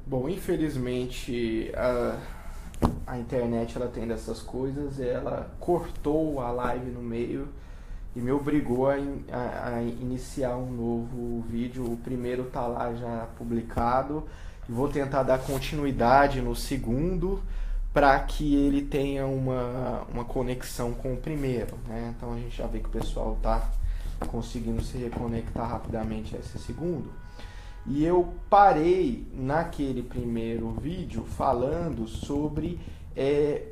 Bom, infelizmente a internet ela tem dessas coisas, ela cortou a live no meio e me obrigou a iniciar um novo vídeo. O primeiro tá lá já publicado e vou tentar dar continuidade no segundo para que ele tenha uma conexão com o primeiro, né? Então a gente já vê que o pessoal tá conseguindo se reconectar rapidamente a esse segundo. E eu parei naquele primeiro vídeo falando sobre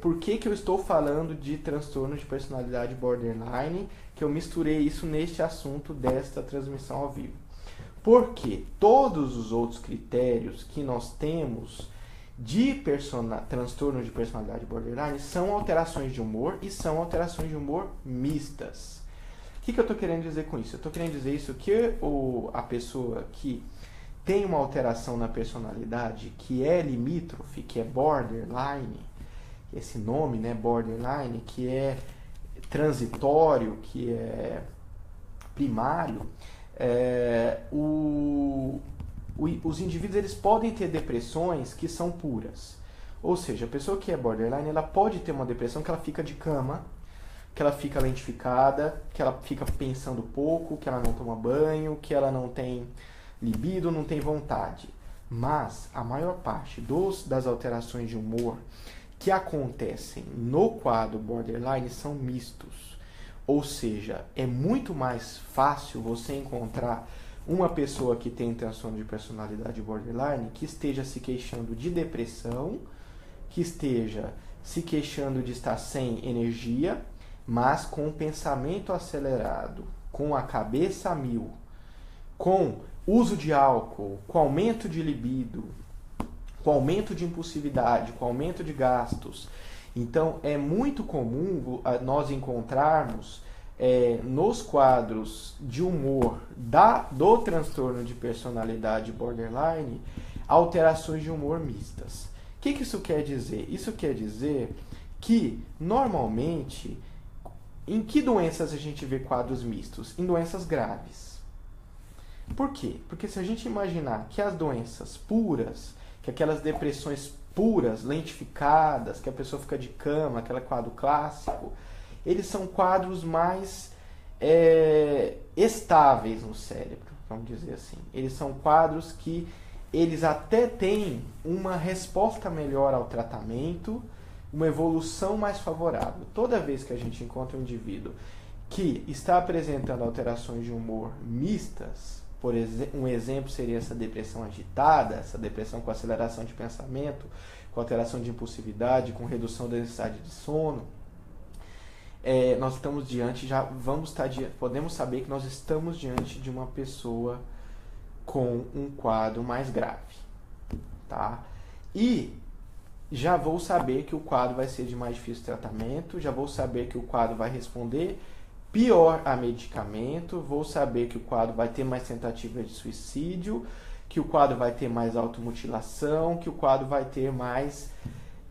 por que eu estou falando de transtorno de personalidade borderline, que eu misturei isso neste assunto desta transmissão ao vivo. Porque todos os outros critérios que nós temos de transtorno de personalidade borderline são alterações de humor e são alterações de humor mistas. O que eu estou querendo dizer com isso? Eu estou querendo dizer isso que a pessoa que tem uma alteração na personalidade que é limítrofe, que é borderline, esse nome, né, borderline, que é transitório, que é primário, os indivíduos eles podem ter depressões que são puras. Ou seja, a pessoa que é borderline, ela pode ter uma depressão que ela fica de cama, que ela fica lentificada, que ela fica pensando pouco, que ela não toma banho, que ela não tem libido, não tem vontade. Mas a maior parte das alterações de humor que acontecem no quadro borderline são mistos. Ou seja, é muito mais fácil você encontrar uma pessoa que tem transtorno de personalidade borderline que esteja se queixando de depressão, que esteja se queixando de estar sem energia, mas com o pensamento acelerado, com a cabeça a mil, com uso de álcool, com aumento de libido, com aumento de impulsividade, com aumento de gastos. Então, é muito comum nós encontrarmos nos quadros de humor do transtorno de personalidade borderline alterações de humor mistas. O que isso quer dizer? Isso quer dizer que, normalmente, em que doenças a gente vê quadros mistos? Em doenças graves. Por quê? Porque se a gente imaginar que as doenças puras, que aquelas depressões puras, lentificadas, que a pessoa fica de cama, aquele quadro clássico, eles são quadros mais estáveis no cérebro, vamos dizer assim. Eles são quadros que eles até têm uma resposta melhor ao tratamento, uma evolução mais favorável. Toda vez que a gente encontra um indivíduo que está apresentando alterações de humor mistas, um exemplo seria essa depressão agitada, essa depressão com aceleração de pensamento, com alteração de impulsividade, com redução da necessidade de sono, nós estamos diante, podemos saber que nós estamos diante de uma pessoa com um quadro mais grave, tá? E já vou saber que o quadro vai ser de mais difícil tratamento, já vou saber que o quadro vai responder pior a medicamento, vou saber que o quadro vai ter mais tentativa de suicídio, que o quadro vai ter mais automutilação, que o quadro vai ter mais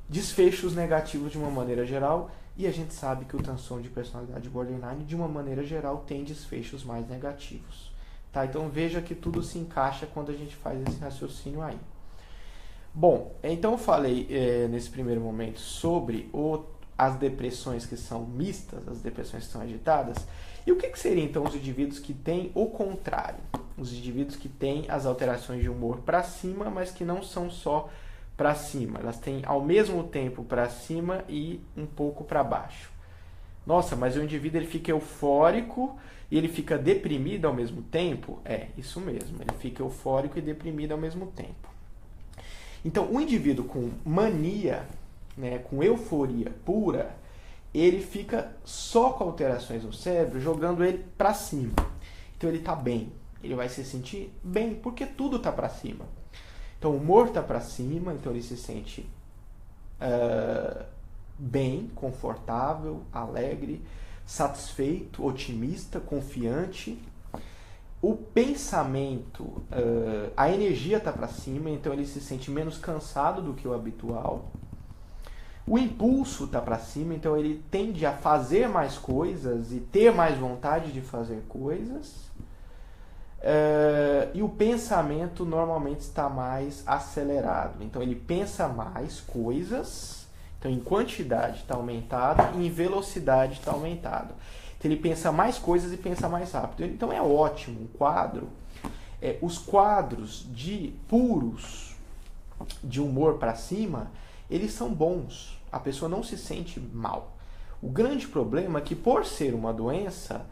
desfechos negativos de uma maneira geral, e a gente sabe que o transtorno de personalidade borderline, de uma maneira geral, tem desfechos mais negativos. Tá? Então veja que tudo se encaixa quando a gente faz esse raciocínio aí. Bom, então eu falei nesse primeiro momento sobre as depressões que são mistas, as depressões que são agitadas. E o que seriam então os indivíduos que têm o contrário? Os indivíduos que têm as alterações de humor para cima, mas que não são só para cima. Elas têm ao mesmo tempo para cima e um pouco para baixo. Nossa, mas o indivíduo ele fica eufórico e ele fica deprimido ao mesmo tempo? É, isso mesmo. Ele fica eufórico e deprimido ao mesmo tempo. Então, o indivíduo com mania, né, com euforia pura, ele fica só com alterações no cérebro, jogando ele para cima. Então ele está bem, ele vai se sentir bem, porque tudo está para cima. Então o humor está para cima, então ele se sente bem, confortável, alegre, satisfeito, otimista, confiante. O pensamento, a energia está para cima, então ele se sente menos cansado do que o habitual. O impulso está para cima, então ele tende a fazer mais coisas e ter mais vontade de fazer coisas. E o pensamento normalmente está mais acelerado. Então ele pensa mais coisas, então em quantidade está aumentado e em velocidade está aumentado. Então ele pensa mais coisas e pensa mais rápido. Então é ótimo um quadro. Os quadros puros de humor para cima, eles são bons. A pessoa não se sente mal. O grande problema é que, por ser uma doença,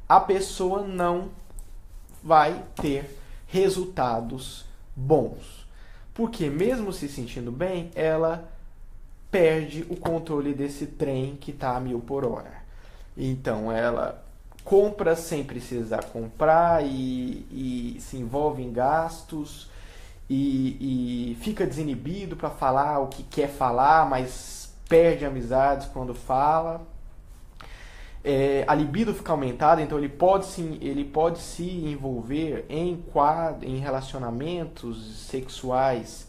a pessoa não vai ter resultados bons. Porque mesmo se sentindo bem, ela perde o controle desse trem que está a 1000 por hora. Então ela compra sem precisar comprar e se envolve em gastos e fica desinibido para falar o que quer falar, mas perde amizades quando fala. A libido fica aumentada, então ele pode se envolver em relacionamentos sexuais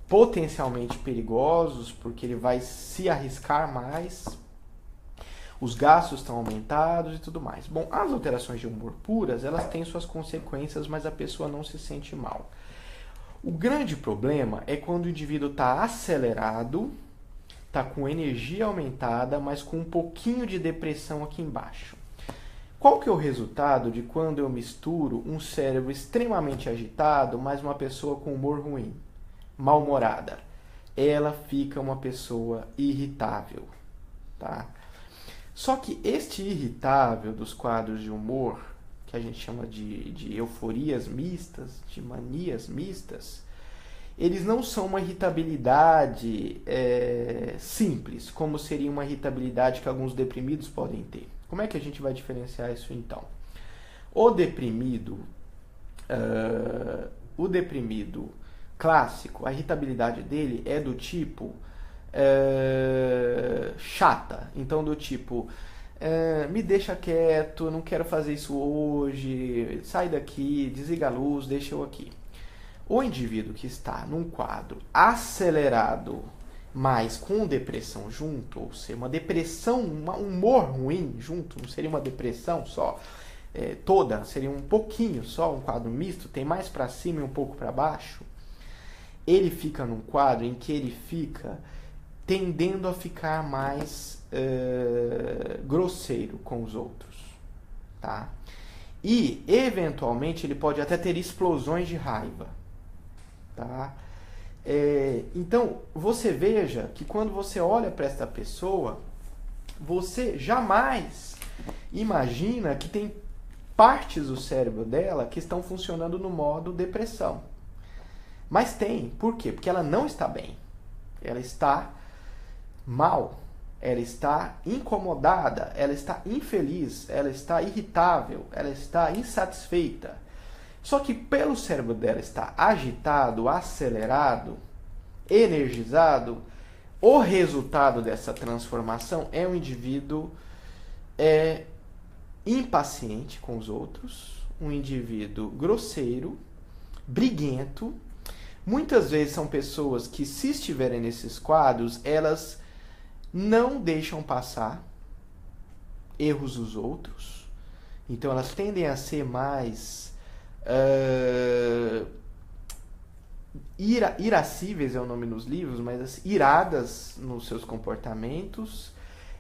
potencialmente perigosos, porque ele vai se arriscar mais, os gastos estão aumentados e tudo mais. Bom, as alterações de humor puras, elas têm suas consequências, mas a pessoa não se sente mal. O grande problema é quando o indivíduo está acelerado, está com energia aumentada, mas com um pouquinho de depressão aqui embaixo. Qual que é o resultado de quando eu misturo um cérebro extremamente agitado, mas uma pessoa com humor ruim, mal-humorada? Ela fica uma pessoa irritável, tá? Só que este irritável dos quadros de humor, que a gente chama de euforias mistas, de manias mistas, eles não são uma irritabilidade simples, como seria uma irritabilidade que alguns deprimidos podem ter. Como é que a gente vai diferenciar isso então? O deprimido clássico, a irritabilidade dele é do tipo chata. Então do tipo, me deixa quieto, não quero fazer isso hoje, sai daqui, desliga a luz, deixa eu aqui. O indivíduo que está num quadro acelerado, mas com depressão junto, ou seja, uma depressão, um humor ruim junto, não seria uma depressão só, toda, seria um pouquinho só, um quadro misto, tem mais para cima e um pouco para baixo, ele fica num quadro em que ele fica tendendo a ficar mais grosseiro com os outros, tá? E, eventualmente, ele pode até ter explosões de raiva. Tá? Então, você veja que quando você olha para esta pessoa, você jamais imagina que tem partes do cérebro dela que estão funcionando no modo depressão. Mas tem. Por quê? Porque ela não está bem. Ela está mal. Ela está incomodada. Ela está infeliz. Ela está irritável. Ela está insatisfeita. Só que pelo cérebro dela estar agitado, acelerado, energizado, o resultado dessa transformação é um indivíduo impaciente com os outros, um indivíduo grosseiro, briguento. Muitas vezes são pessoas que, se estiverem nesses quadros, elas não deixam passar erros dos outros. Então elas tendem a ser mais irascíveis é o nome nos livros, mas assim, iradas nos seus comportamentos.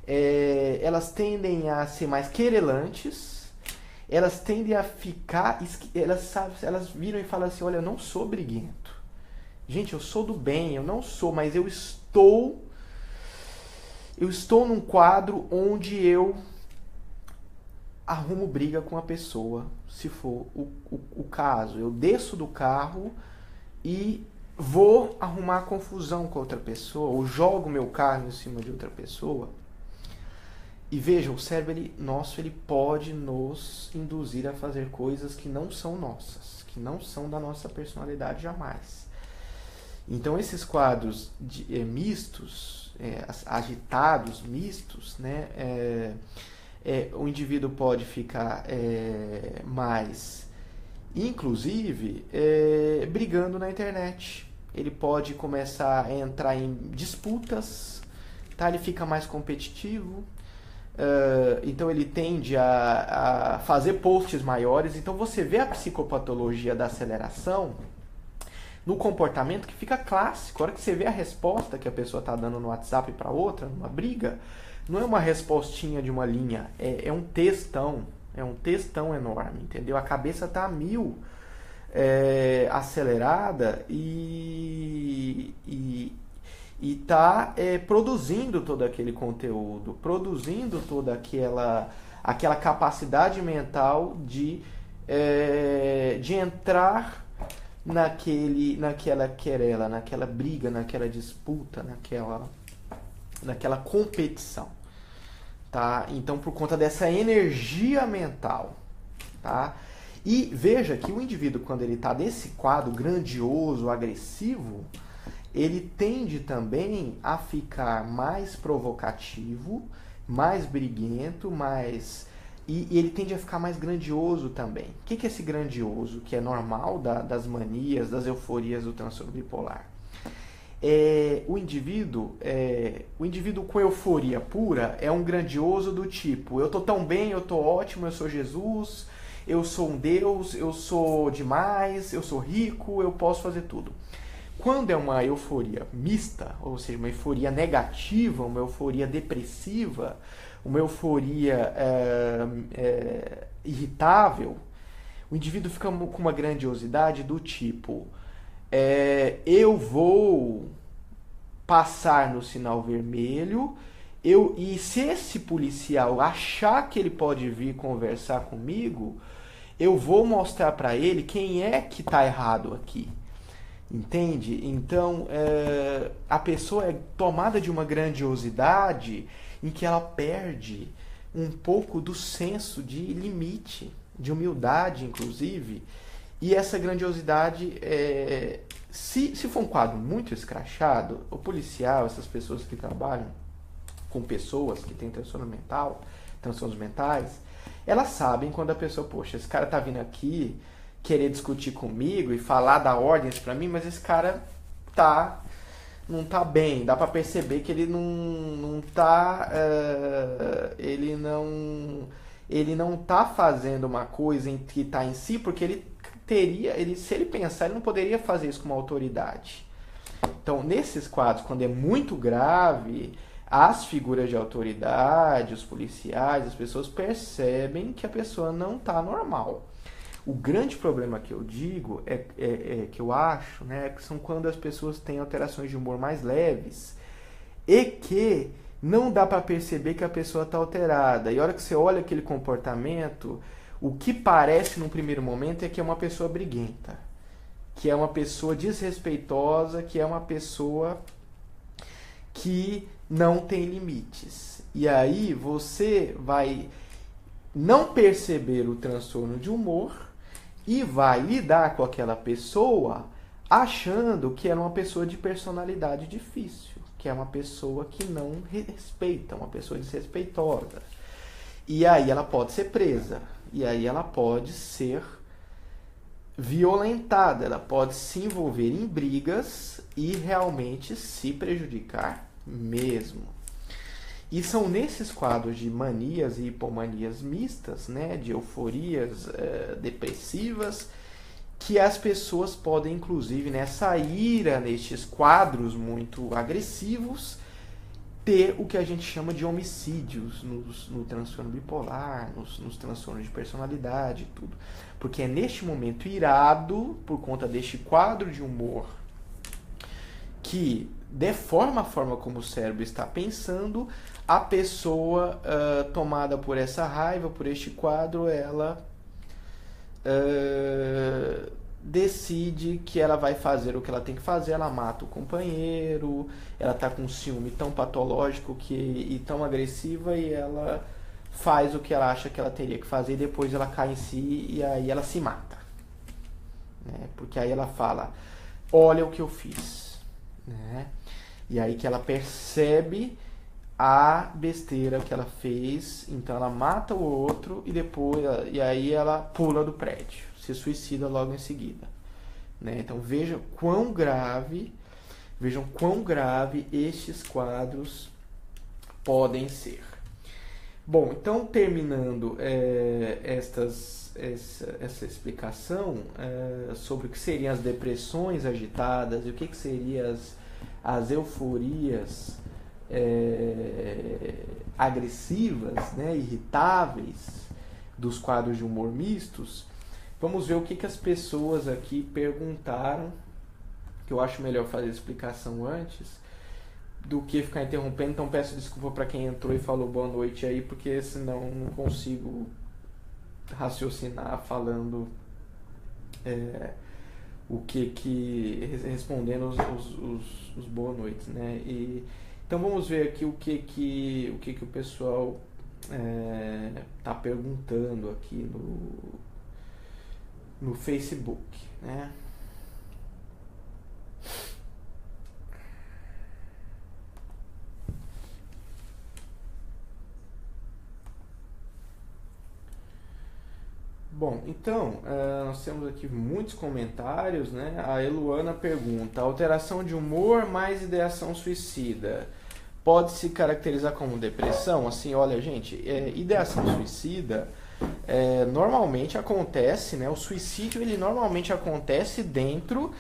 Elas tendem a ser mais querelantes. Elas tendem a ficar, elas viram e falam assim: olha, eu não sou briguento, gente, eu sou do bem, eu não sou, mas eu estou num quadro onde eu arrumo briga com a pessoa, se for o caso. Eu desço do carro e vou arrumar confusão com outra pessoa, ou jogo meu carro em cima de outra pessoa. E veja, o cérebro nosso ele pode nos induzir a fazer coisas que não são nossas, que não são da nossa personalidade jamais. Então esses quadros mistos, agitados, mistos, né, o indivíduo pode ficar mais, inclusive, brigando na internet. Ele pode começar a entrar em disputas, tá? Ele fica mais competitivo, Então ele tende a fazer posts maiores. Então você vê a psicopatologia da aceleração no comportamento que fica clássico. A hora que você vê a resposta que a pessoa está dando no WhatsApp para outra, numa briga, não é uma respostinha de uma linha, é um textão. É um textão enorme, entendeu? A cabeça tá a mil, acelerada e tá produzindo todo aquele conteúdo, produzindo toda aquela capacidade mental de entrar naquela querela, naquela briga, naquela disputa, naquela competição. Tá? Então, por conta dessa energia mental, tá? E veja que o indivíduo, quando ele está nesse quadro grandioso, agressivo, ele tende também a ficar mais provocativo, mais briguento, e ele tende a ficar mais grandioso também. O que é esse grandioso, que é normal das manias, das euforias do transtorno bipolar? O indivíduo com euforia pura é um grandioso do tipo: eu tô tão bem, eu tô ótimo, eu sou Jesus, eu sou um Deus, eu sou demais, eu sou rico, eu posso fazer tudo. Quando é uma euforia mista, ou seja, uma euforia negativa, uma euforia depressiva, uma euforia irritável, o indivíduo fica com uma grandiosidade do tipo: eu vou passar no sinal vermelho, e se esse policial achar que ele pode vir conversar comigo, eu vou mostrar para ele quem é que está errado aqui. Entende? Então, a pessoa é tomada de uma grandiosidade em que ela perde um pouco do senso de limite, de humildade, inclusive. E essa grandiosidade, se for um quadro muito escrachado, o policial, essas pessoas que trabalham com pessoas que têm transtornos mentais, elas sabem quando a pessoa, poxa, esse cara tá vindo aqui querer discutir comigo e falar, dar ordens pra mim, mas esse cara não tá bem, dá pra perceber que ele não tá, ele não tá fazendo uma coisa que tá em si, porque se ele pensar, ele não poderia fazer isso com uma autoridade. Então, nesses quadros, quando é muito grave, as figuras de autoridade, os policiais, as pessoas percebem que a pessoa não está normal. O grande problema que eu digo, que eu acho, né, que são quando as pessoas têm alterações de humor mais leves e que não dá para perceber que a pessoa está alterada. E a hora que você olha aquele comportamento, o que parece num primeiro momento é que é uma pessoa briguenta, que é uma pessoa desrespeitosa, que é uma pessoa que não tem limites. E aí você vai não perceber o transtorno de humor e vai lidar com aquela pessoa achando que é uma pessoa de personalidade difícil, que é uma pessoa que não respeita, uma pessoa desrespeitosa. E aí ela pode ser presa, e aí ela pode ser violentada, ela pode se envolver em brigas e realmente se prejudicar mesmo. E são nesses quadros de manias e hipomanias mistas, né, de euforias depressivas, que as pessoas podem, inclusive, nessa ira, nestes quadros muito agressivos, ter o que a gente chama de homicídios no transtorno bipolar, nos transtornos de personalidade e tudo. Porque é neste momento irado, por conta deste quadro de humor que deforma a forma como o cérebro está pensando, a pessoa tomada por essa raiva, por este quadro, ela decide que ela vai fazer o que ela tem que fazer, ela mata o companheiro, ela está com um ciúme tão patológico e tão agressiva, e ela faz o que ela acha que ela teria que fazer, e depois ela cai em si e aí ela se mata. Né? Porque aí ela fala: olha o que eu fiz. Né? E aí que ela percebe a besteira que ela fez, então ela mata o outro e aí ela pula do prédio, se suicida logo em seguida. Né? Então vejam quão grave estes quadros podem ser. Bom, então terminando essa explicação sobre o que seriam as depressões agitadas e o que seriam as euforias agressivas, né, irritáveis dos quadros de humor mistos, vamos ver o que as pessoas aqui perguntaram, que eu acho melhor fazer a explicação antes do que ficar interrompendo. Então peço desculpa para quem entrou e falou boa noite aí, porque senão não consigo raciocinar falando respondendo os boa noites, né? Então vamos ver aqui o que o pessoal tá perguntando aqui no Facebook, né? Bom, então, nós temos aqui muitos comentários, né? A Eluana pergunta: alteração de humor mais ideação suicida pode se caracterizar como depressão? Assim, olha, gente, ideação suicida normalmente acontece, né? O suicídio, ele normalmente acontece dentro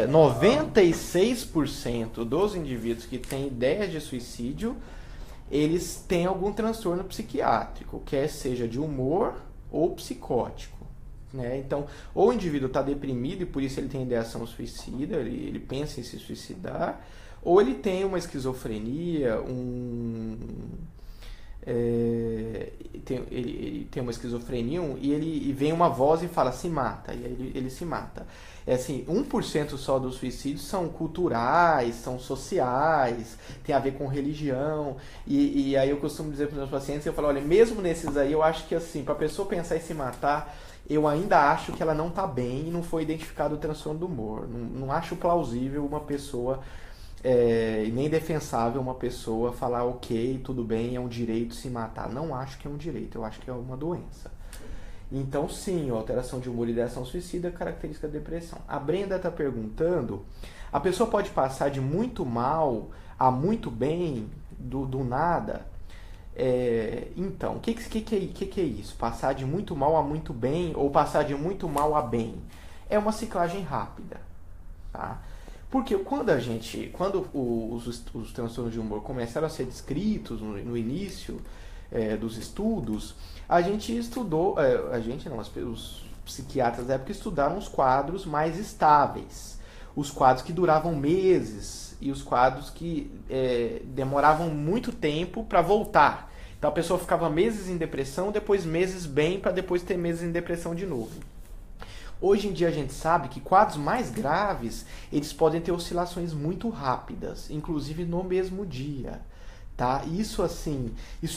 96% dos indivíduos que têm ideias de suicídio, eles têm algum transtorno psiquiátrico, quer seja de humor ou psicótico, né? Então, ou o indivíduo está deprimido e por isso ele tem ideação suicida, ele pensa em se suicidar, ou ele tem uma esquizofrenia, ele tem uma esquizofrenia e vem uma voz e fala, se mata, e aí ele se mata. Assim, 1% só dos suicídios são culturais, são sociais, tem a ver com religião, e aí eu costumo dizer para os meus pacientes, eu falo, olha, mesmo nesses aí, eu acho que assim, para a pessoa pensar em se matar, eu ainda acho que ela não está bem e não foi identificado o transtorno do humor. Não acho plausível uma pessoa, e nem defensável uma pessoa falar, ok, tudo bem, é um direito se matar. Não acho que é um direito, eu acho que é uma doença. Então, sim, alteração de humor e ideação suicida é característica da depressão. A Brenda está perguntando, a pessoa pode passar de muito mal a muito bem do nada? Então, o que é isso? Passar de muito mal a muito bem ou passar de muito mal a bem? É uma ciclagem rápida, tá? Porque quando os transtornos de humor começaram a ser descritos no início dos estudos, a gente estudou, os psiquiatras da época estudaram os quadros mais estáveis, os quadros que duravam meses e os quadros que demoravam muito tempo para voltar. Então a pessoa ficava meses em depressão, depois meses bem, para depois ter meses em depressão de novo. Hoje em dia a gente sabe que quadros mais graves, eles podem ter oscilações muito rápidas, inclusive no mesmo dia. Tá? Isso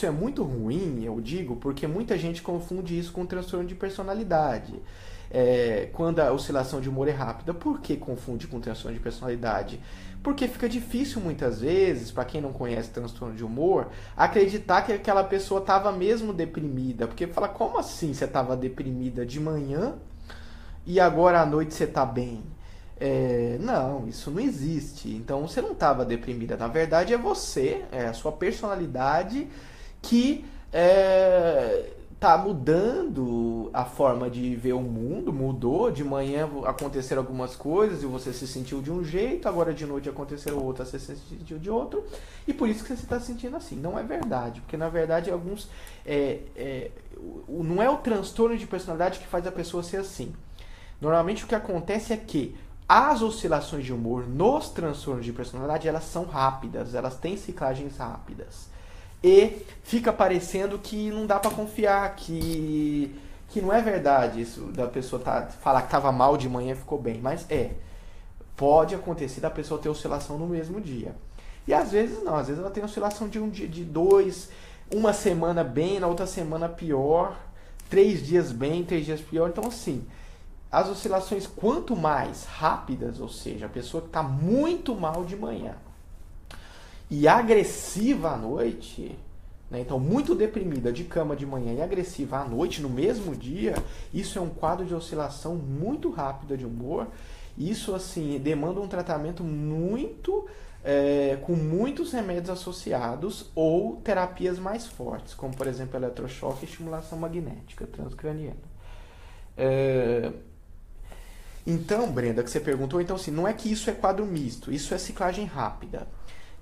é muito ruim, eu digo, porque muita gente confunde isso com transtorno de personalidade. Quando a oscilação de humor é rápida, por que confunde com transtorno de personalidade? Porque fica difícil muitas vezes, para quem não conhece transtorno de humor, acreditar que aquela pessoa estava mesmo deprimida. Porque fala, como assim você estava deprimida de manhã e agora à noite você está bem? Não, isso não existe. Então você não estava deprimida. Na verdade é você, a sua personalidade que está mudando a forma de ver o mundo, mudou. De manhã aconteceram algumas coisas e você se sentiu de um jeito, agora de noite aconteceram outras, você se sentiu de outro, e por isso que você está se sentindo assim. Não é verdade, porque na verdade não é o transtorno de personalidade que faz a pessoa ser assim. Normalmente o que acontece é que as oscilações de humor nos transtornos de personalidade, elas são rápidas, elas têm ciclagens rápidas. E fica parecendo que não dá para confiar, que não é verdade isso da pessoa falar que estava mal de manhã e ficou bem. Mas pode acontecer da pessoa ter oscilação no mesmo dia. E às vezes não, às vezes ela tem oscilação de um dia, de dois, uma semana bem, na outra semana pior, 3 dias bem, 3 dias pior. Então assim, as oscilações quanto mais rápidas, ou seja, a pessoa que está muito mal de manhã e agressiva à noite, né? Então muito deprimida de cama de manhã e agressiva à noite no mesmo dia, isso é um quadro de oscilação muito rápida de humor Isso, assim, demanda um tratamento muito, com muitos remédios associados ou terapias mais fortes, como, por exemplo, eletrochoque e estimulação magnética transcraniana. Então, Brenda, que você perguntou, então, assim, não é que isso é quadro misto, isso é ciclagem rápida.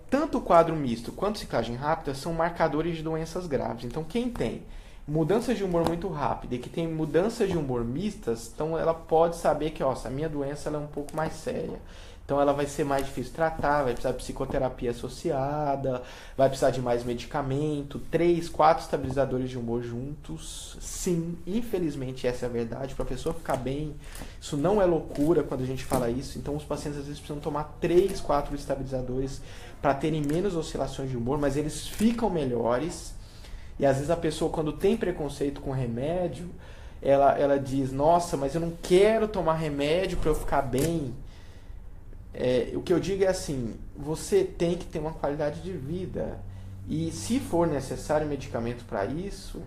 Tanto o quadro misto quanto ciclagem rápida são marcadores de doenças graves. Então, quem tem mudanças de humor muito rápida e que tem mudanças de humor mistas, então ela pode saber que, ó, a minha doença ela é um pouco mais séria. Então ela vai ser mais difícil de tratar, vai precisar de psicoterapia associada, vai precisar de mais medicamento, 3, 4 estabilizadores de humor juntos. Sim, infelizmente essa é a verdade, para a pessoa ficar bem, isso não é loucura quando a gente fala isso. Então os pacientes às vezes precisam tomar 3, 4 estabilizadores para terem menos oscilações de humor, mas eles ficam melhores. E às vezes a pessoa, quando tem preconceito com remédio, ela diz, nossa, mas eu não quero tomar remédio para eu ficar bem. O que eu digo é assim, você tem que ter uma qualidade de vida. E se for necessário medicamento para isso,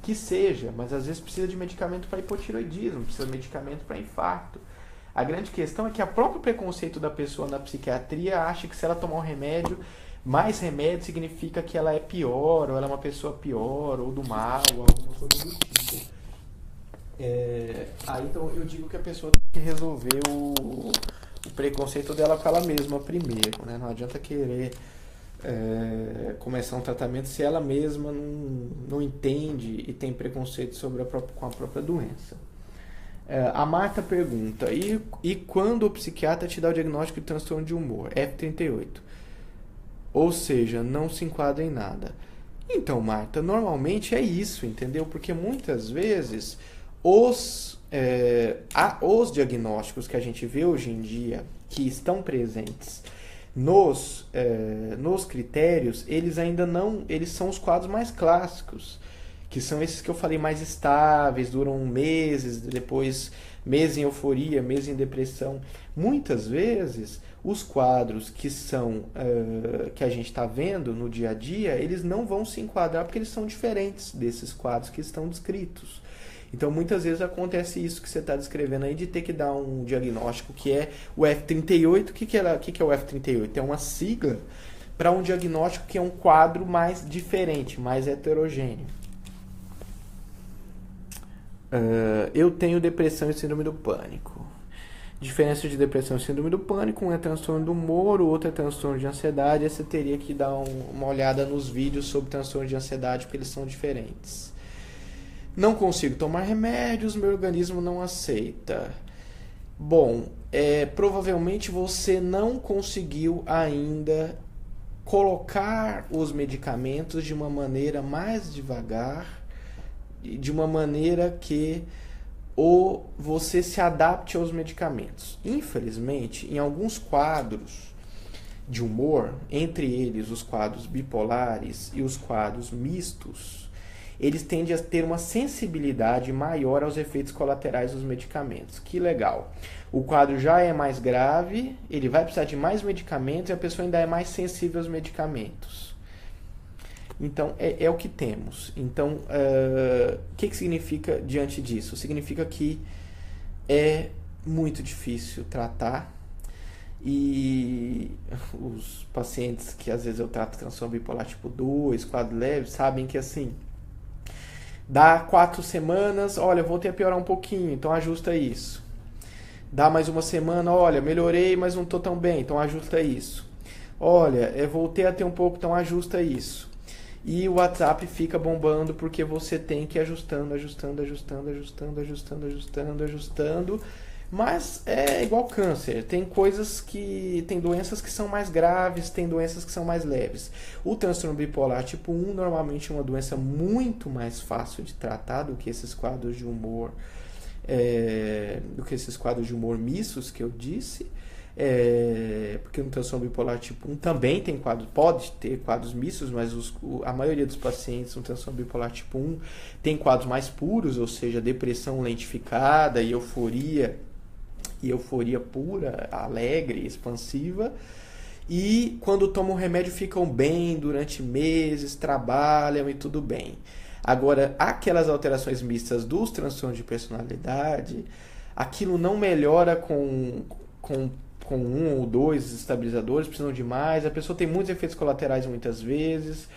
que seja, mas às vezes precisa de medicamento para hipotireoidismo, precisa de medicamento para infarto. A grande questão é que o próprio preconceito da pessoa na psiquiatria acha que se ela tomar um remédio, mais remédio significa que ela é pior, ou ela é uma pessoa pior, ou do mal, ou alguma coisa do tipo. Aí então eu digo que a pessoa tem que resolver o preconceito dela com ela mesma primeiro, né? Não adianta querer começar um tratamento se ela mesma não entende e tem preconceito com a própria doença. A Marta pergunta, e quando o psiquiatra te dá o diagnóstico de transtorno de humor, F38? Ou seja, não se enquadra em nada. Então, Marta, normalmente é isso, entendeu? Porque muitas vezes os diagnósticos que a gente vê hoje em dia, que estão presentes nos critérios, eles ainda não, eles são os quadros mais clássicos, que são esses que eu falei, mais estáveis, duram meses, depois meses em euforia, meses em depressão. Muitas vezes, os quadros que são que a gente está vendo no dia a dia, eles não vão se enquadrar porque eles são diferentes desses quadros que estão descritos. Então, muitas vezes acontece isso que você está descrevendo aí, de ter que dar um diagnóstico que é o F38. O que é o F38? É uma sigla para um diagnóstico que é um quadro mais diferente, mais heterogêneo. Eu tenho depressão e síndrome do pânico. Diferença de depressão e síndrome do pânico, um é transtorno do humor, o outro é transtorno de ansiedade. Aí você teria que dar uma olhada nos vídeos sobre transtorno de ansiedade, porque eles são diferentes. Não consigo tomar remédios, meu organismo não aceita. Bom, provavelmente você não conseguiu ainda colocar os medicamentos de uma maneira mais devagar, de uma maneira que você se adapte aos medicamentos. Infelizmente, em alguns quadros de humor, entre eles os quadros bipolares e os quadros mistos, eles tendem a ter uma sensibilidade maior aos efeitos colaterais dos medicamentos. Que legal! O quadro já é mais grave, ele vai precisar de mais medicamentos e a pessoa ainda é mais sensível aos medicamentos. Então, é o que temos. Então, o que significa diante disso? Significa que é muito difícil tratar, e os pacientes que às vezes eu trato transtorno bipolar tipo 2, quadro leve, sabem que assim, dá 4 semanas, olha, voltei a piorar um pouquinho, então ajusta isso. Dá mais uma semana, olha, melhorei, mas não estou tão bem, então ajusta isso. Olha, voltei a ter um pouco, então ajusta isso. E o WhatsApp fica bombando porque você tem que ir ajustando. Mas é igual câncer. Tem doenças que são mais graves, tem doenças que são mais leves. O transtorno bipolar tipo 1 normalmente é uma doença muito mais fácil de tratar do que esses quadros de humor, mistos que eu disse. Porque no transtorno bipolar tipo 1 também tem pode ter quadros mistos, mas a maioria dos pacientes no transtorno bipolar tipo 1 tem quadros mais puros, ou seja, depressão lentificada e euforia pura, alegre, expansiva. E quando tomam remédio ficam bem durante meses, trabalham e tudo bem. Agora, aquelas alterações mistas dos transtornos de personalidade, aquilo não melhora com um ou dois estabilizadores, precisam de mais, a pessoa tem muitos efeitos colaterais muitas vezes,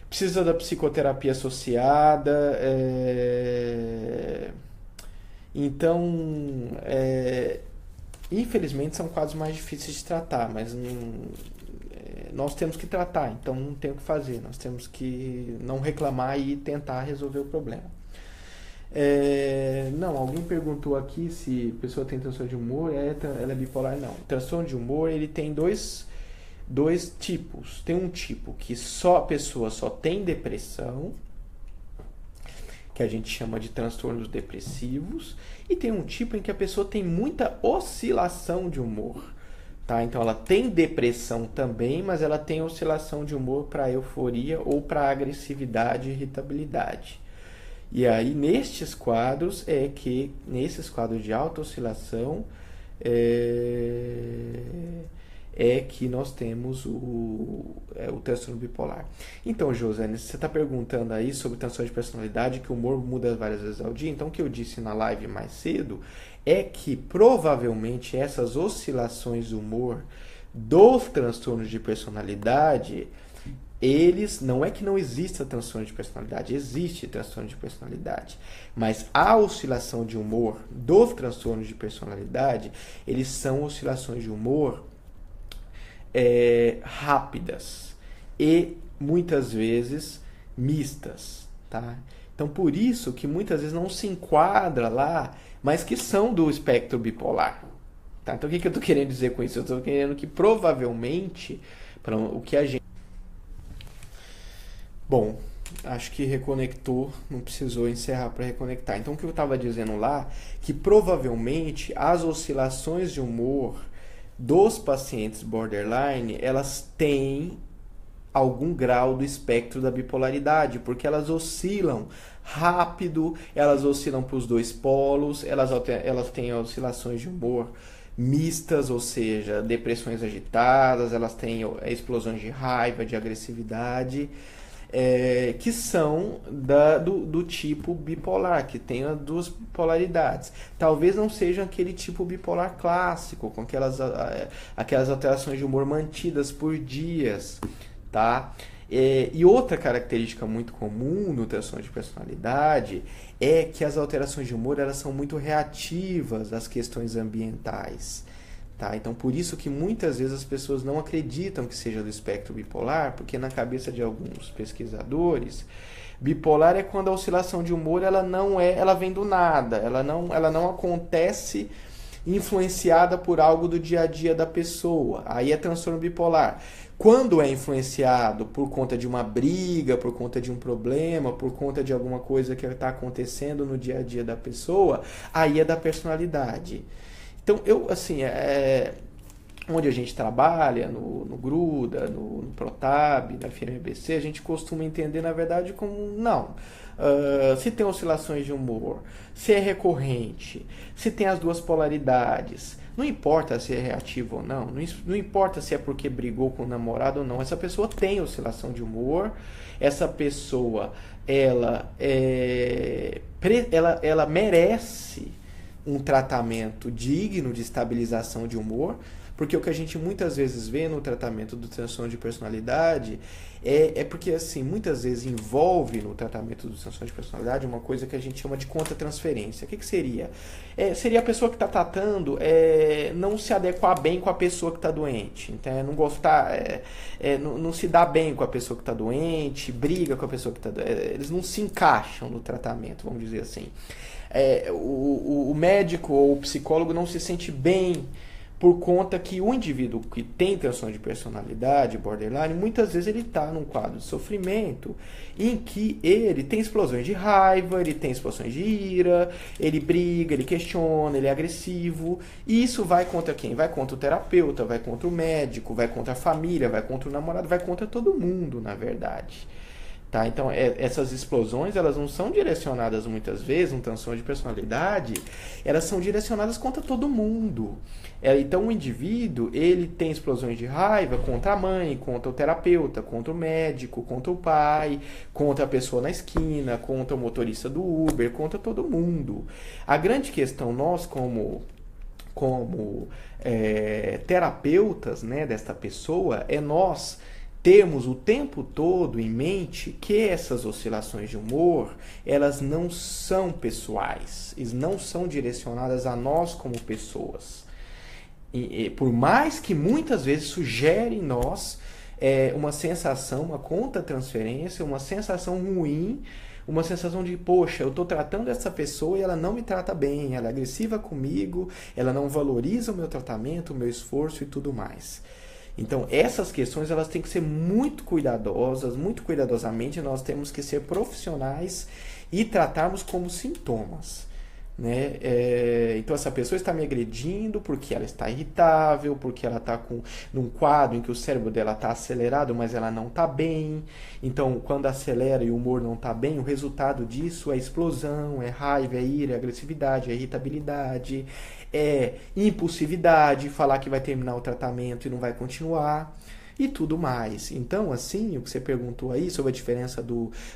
precisa da psicoterapia associada, então, infelizmente são quadros mais difíceis de tratar, mas nós temos que tratar, então não tem o que fazer, nós temos que não reclamar e tentar resolver o problema. Não, alguém perguntou aqui se a pessoa tem transtorno de humor, ela é bipolar. Não, o transtorno de humor ele tem dois tipos. Tem um tipo que a pessoa só tem depressão, que a gente chama de transtornos depressivos, e tem um tipo em que a pessoa tem muita oscilação de humor. Tá? Então ela tem depressão também, mas ela tem oscilação de humor para euforia ou para agressividade e irritabilidade. E aí, nesses quadros de alta oscilação, que nós temos o transtorno bipolar. Então, Josiane, você está perguntando aí sobre transtorno de personalidade, que o humor muda várias vezes ao dia. Então, o que eu disse na live mais cedo é que, provavelmente, essas oscilações de humor dos transtornos de personalidade... não é que não exista transtorno de personalidade, existe transtorno de personalidade, mas a oscilação de humor dos transtornos de personalidade, eles são oscilações de humor rápidas e muitas vezes mistas, tá? Então por isso que muitas vezes não se enquadra lá, mas que são do espectro bipolar, tá? Então o que eu estou querendo dizer com isso? Eu estou querendo que provavelmente, para o que a gente... Bom, acho que reconectou, não precisou encerrar para reconectar. Então, o que eu estava dizendo lá, que provavelmente as oscilações de humor dos pacientes borderline, elas têm algum grau do espectro da bipolaridade, porque elas oscilam rápido, elas oscilam para os dois polos, elas têm oscilações de humor mistas, ou seja, depressões agitadas, elas têm explosões de raiva, de agressividade... que são do tipo bipolar, que tem as duas polaridades. Talvez não seja aquele tipo bipolar clássico, com aquelas alterações de humor mantidas por dias, tá? E outra característica muito comum no transtorno de personalidade é que as alterações de humor elas são muito reativas às questões ambientais. Tá? Então, por isso que muitas vezes as pessoas não acreditam que seja do espectro bipolar, porque na cabeça de alguns pesquisadores, bipolar é quando a oscilação de humor ela vem do nada, ela não acontece influenciada por algo do dia a dia da pessoa. Aí é transtorno bipolar. Quando é influenciado por conta de uma briga, por conta de um problema, por conta de alguma coisa que está acontecendo no dia a dia da pessoa, aí é da personalidade. Então, onde a gente trabalha, no Gruda, no Protab, na FMBC, a gente costuma entender, na verdade, como se tem oscilações de humor, se é recorrente, se tem as duas polaridades, não importa se é reativo ou não importa se é porque brigou com o namorado ou não, essa pessoa tem oscilação de humor, essa pessoa, ela merece um tratamento digno de estabilização de humor, porque o que a gente muitas vezes vê no tratamento do transtorno de personalidade é porque, assim, muitas vezes envolve no tratamento do transtorno de personalidade uma coisa que a gente chama de contra-transferência. O que seria? Seria a pessoa que está tratando não se adequar bem com a pessoa que está doente. Então, não gostar, não se dá bem com a pessoa que está doente, briga com a pessoa que está doente. Eles não se encaixam no tratamento, vamos dizer assim. O médico ou o psicólogo não se sente bem por conta que o indivíduo que tem transtorno de personalidade, borderline, muitas vezes ele está num quadro de sofrimento em que ele tem explosões de raiva, ele tem explosões de ira, ele briga, ele questiona, ele é agressivo, e isso vai contra quem? Vai contra o terapeuta, vai contra o médico, vai contra a família, vai contra o namorado, vai contra todo mundo, na verdade. Tá? Então, essas explosões, elas não são direcionadas muitas vezes, um transtorno de personalidade, elas são direcionadas contra todo mundo. Então, o indivíduo, ele tem explosões de raiva contra a mãe, contra o terapeuta, contra o médico, contra o pai, contra a pessoa na esquina, contra o motorista do Uber, contra todo mundo. A grande questão, nós como terapeutas, né, desta pessoa, é nós termos o tempo todo em mente que essas oscilações de humor, elas não são pessoais, elas não são direcionadas a nós como pessoas. Por mais que muitas vezes sugere em nós uma sensação, uma contra-transferência, uma sensação ruim, uma sensação de, poxa, eu estou tratando essa pessoa e ela não me trata bem, ela é agressiva comigo, ela não valoriza o meu tratamento, o meu esforço e tudo mais. Então, essas questões elas têm que ser muito cuidadosas, muito cuidadosamente, nós temos que ser profissionais e tratarmos como sintomas. Né? Então essa pessoa está me agredindo porque ela está irritável, porque ela está num quadro em que o cérebro dela está acelerado, mas ela não está bem. Então quando acelera e o humor não está bem, o resultado disso é explosão, é raiva, é ira, é agressividade, é irritabilidade, é impulsividade, falar que vai terminar o tratamento e não vai continuar. E tudo mais. Então, assim, o que você perguntou aí sobre a diferença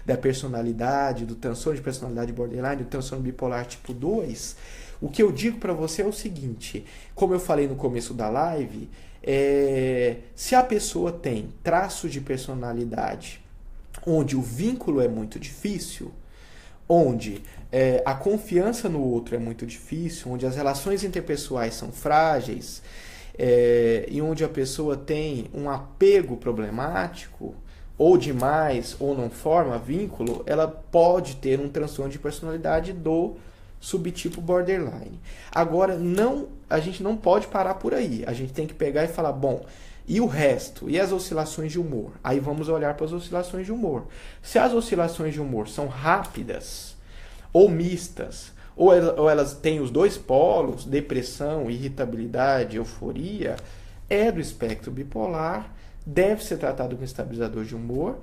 da personalidade, do transtorno de personalidade borderline, do transtorno bipolar tipo 2, o que eu digo para você é o seguinte, como eu falei no começo da live, se a pessoa tem traços de personalidade onde o vínculo é muito difícil, onde a confiança no outro é muito difícil, onde as relações interpessoais são frágeis, e onde a pessoa tem um apego problemático, ou demais, ou não forma vínculo, ela pode ter um transtorno de personalidade do subtipo borderline. Agora, a gente não pode parar por aí. A gente tem que pegar e falar, bom, e o resto? E as oscilações de humor? Aí vamos olhar para as oscilações de humor. Se as oscilações de humor são rápidas ou mistas, ou elas têm os dois polos, depressão, irritabilidade, euforia, é do espectro bipolar, deve ser tratado com estabilizador de humor,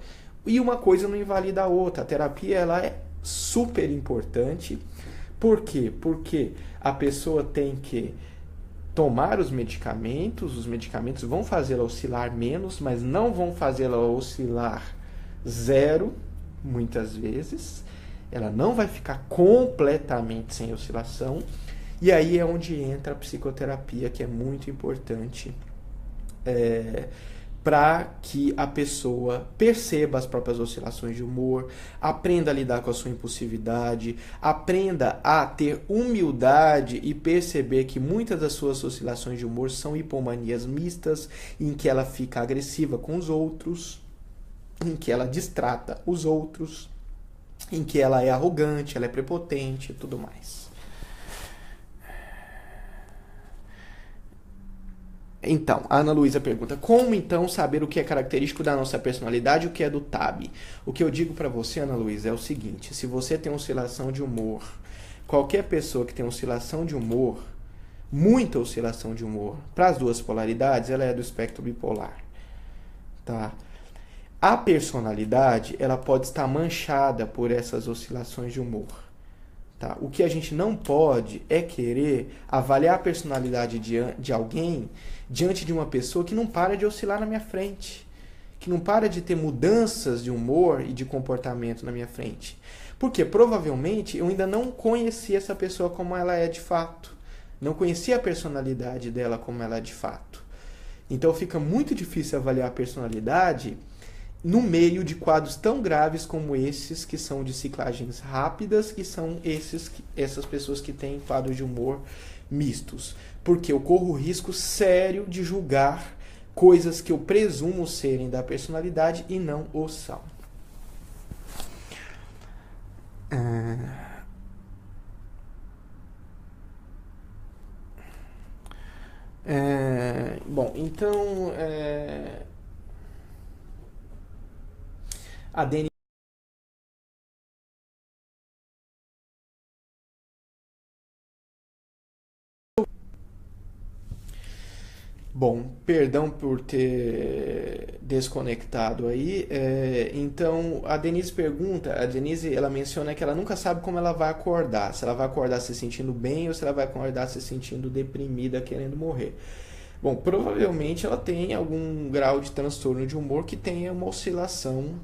e uma coisa não invalida a outra. A terapia ela é super importante. Por quê? Porque a pessoa tem que tomar os medicamentos vão fazê-la oscilar menos, mas não vão fazê-la oscilar zero, muitas vezes. Ela não vai ficar completamente sem oscilação. E aí é onde entra a psicoterapia, que é muito importante para que a pessoa perceba as próprias oscilações de humor, aprenda a lidar com a sua impulsividade, aprenda a ter humildade e perceber que muitas das suas oscilações de humor são hipomanias mistas, em que ela fica agressiva com os outros, em que ela distrata os outros, em que ela é arrogante, ela é prepotente e tudo mais. Então, a Ana Luísa pergunta, como então saber o que é característico da nossa personalidade e o que é do TAB? O que eu digo para você, Ana Luísa, é o seguinte, se você tem oscilação de humor, qualquer pessoa que tem oscilação de humor, muita oscilação de humor, para as duas polaridades, ela é do espectro bipolar. Tá? A personalidade, ela pode estar manchada por essas oscilações de humor. Tá? O que a gente não pode é querer avaliar a personalidade de alguém diante de uma pessoa que não para de oscilar na minha frente, que não para de ter mudanças de humor e de comportamento na minha frente. Porque provavelmente eu ainda não conheci essa pessoa como ela é de fato. Não conheci a personalidade dela como ela é de fato. Então fica muito difícil avaliar a personalidade no meio de quadros tão graves como esses, que são de ciclagens rápidas, que são essas pessoas que têm quadros de humor mistos. Porque eu corro o risco sério de julgar coisas que eu presumo serem da personalidade e não o são. Bom, então a Dani Bom, perdão por ter desconectado aí. Então, a Denise pergunta, a Denise, ela menciona que ela nunca sabe como ela vai acordar, se ela vai acordar se sentindo bem ou se ela vai acordar se sentindo deprimida, querendo morrer. Bom, provavelmente ela tem algum grau de transtorno de humor que tenha uma oscilação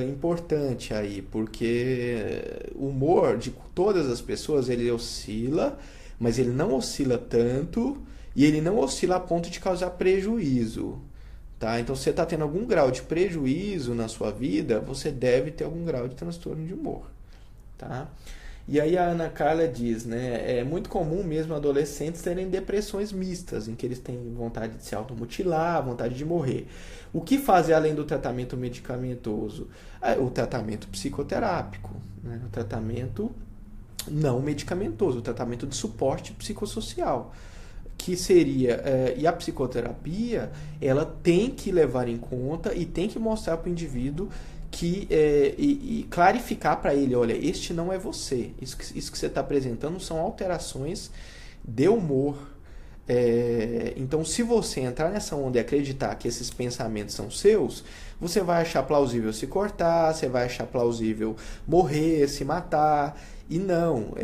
importante aí, porque o humor de todas as pessoas ele oscila, mas ele não oscila tanto e ele não oscila a ponto de causar prejuízo, tá? Então, se você está tendo algum grau de prejuízo na sua vida, você deve ter algum grau de transtorno de humor, tá? E aí a Ana Carla diz, né, é muito comum mesmo adolescentes terem depressões mistas, em que eles têm vontade de se automutilar, vontade de morrer. O que fazer além do tratamento medicamentoso? O tratamento psicoterápico, né? O tratamento não medicamentoso, o tratamento de suporte psicossocial, que seria, e a psicoterapia, ela tem que levar em conta e tem que mostrar para o indivíduo e clarificar para ele, olha, este não é você, isso que você está apresentando são alterações de humor. Então, se você entrar nessa onda e acreditar que esses pensamentos são seus, você vai achar plausível se cortar, você vai achar plausível morrer, se matar. E não,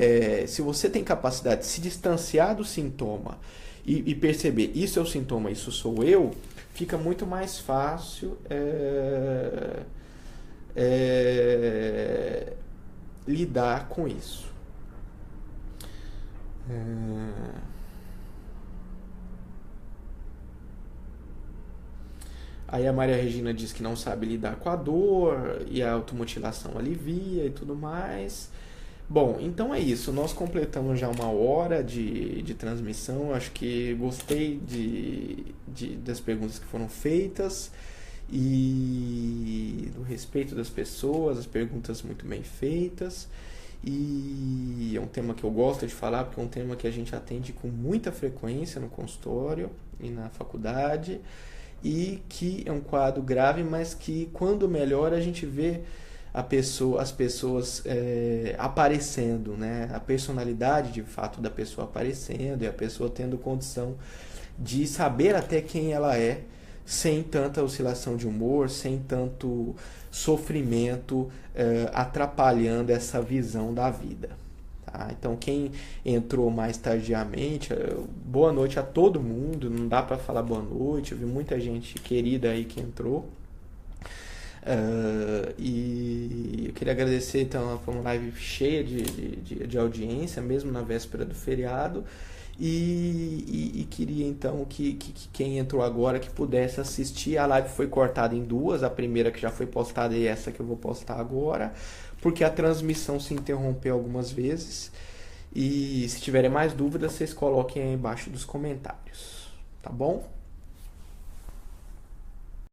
se você tem capacidade de se distanciar do sintoma e perceber, isso é o sintoma, isso sou eu, fica muito mais fácil lidar com isso. Aí a Maria Regina diz que não sabe lidar com a dor e a automutilação alivia e tudo mais. Bom, então é isso. Nós completamos já 1 hora de transmissão. Acho que gostei das perguntas que foram feitas e do respeito das pessoas, as perguntas muito bem feitas. E é um tema que eu gosto de falar porque é um tema que a gente atende com muita frequência no consultório e na faculdade. E que é um quadro grave, mas que quando melhora a gente vê as pessoas aparecendo, né? A personalidade de fato da pessoa aparecendo e a pessoa tendo condição de saber até quem ela é, sem tanta oscilação de humor, sem tanto sofrimento atrapalhando essa visão da vida. Tá? Então, quem entrou mais tardiamente, boa noite a todo mundo, não dá para falar boa noite, eu vi muita gente querida aí que entrou. E eu queria agradecer, então, foi uma live cheia de audiência, mesmo na véspera do feriado, e queria então que quem entrou agora que pudesse assistir. A live foi cortada em 2, a primeira que já foi postada e essa que eu vou postar agora, porque a transmissão se interrompeu algumas vezes. E se tiverem mais dúvidas, vocês coloquem aí embaixo dos comentários, tá bom?